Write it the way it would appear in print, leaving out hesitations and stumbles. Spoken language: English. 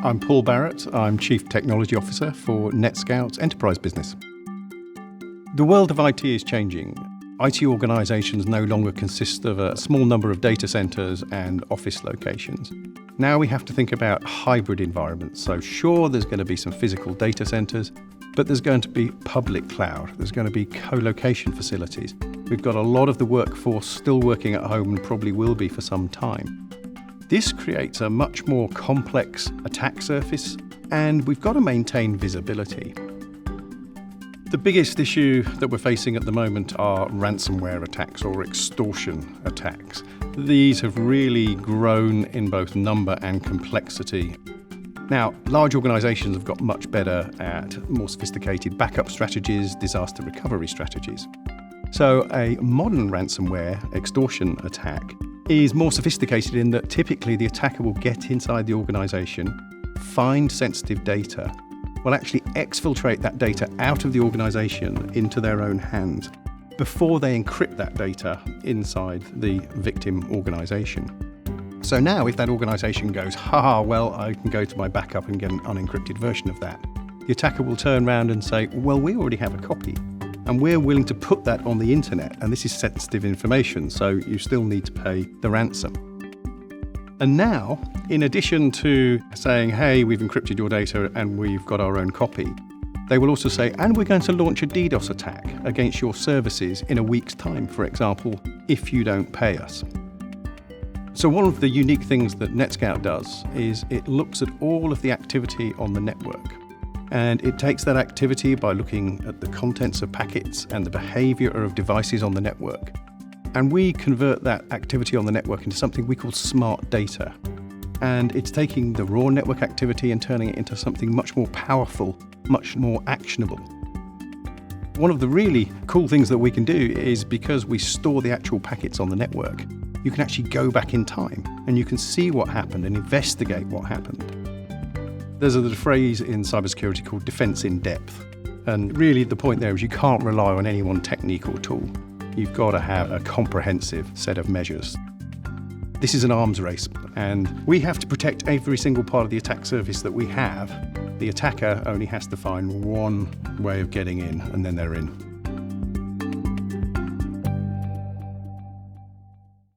I'm Paul Barrett. I'm Chief Technology Officer for NetScout's enterprise business. The world of IT is changing. IT organizations no longer consist of a small number of data centers and office locations. Now we have to think about hybrid environments. So sure, there's going to be some physical data centers, but there's going to be public cloud. There's going to be co-location facilities. We've got a lot of the workforce still working at home and probably will be for some time. This creates a much more complex attack surface, and we've got to maintain visibility. The biggest issue that we're facing at the moment are ransomware attacks or extortion attacks. These have really grown in both number and complexity. Now, large organizations have got much better at more sophisticated backup strategies, disaster recovery strategies. So a modern ransomware extortion attack is more sophisticated in that typically the attacker will get inside the organization, find sensitive data, will actually exfiltrate that data out of the organization into their own hands before they encrypt that data inside the victim organization. So now if that organization goes, well, I can go to my backup and get an unencrypted version of that, the attacker will turn around and say, well, we already have a copy. And we're willing to put that on the internet, and this is sensitive information, so you still need to pay the ransom. And now, in addition to saying, hey, we've encrypted your data and we've got our own copy, they will also say, and we're going to launch a DDoS attack against your services in a week's time, for example, if you don't pay us. So one of the unique things that NetScout does is it looks at all of the activity on the network. And it takes that activity by looking at the contents of packets and the behavior of devices on the network. And we convert that activity on the network into something we call smart data. And it's taking the raw network activity and turning it into something much more powerful, much more actionable. One of the really cool things that we can do is because we store the actual packets on the network, you can actually go back in time and you can see what happened and investigate what happened. There's a phrase in cybersecurity called defense in depth. And really the point there is you can't rely on any one technique or tool. You've got to have a comprehensive set of measures. This is an arms race, and we have to protect every single part of the attack surface that we have. The attacker only has to find one way of getting in, and then they're in.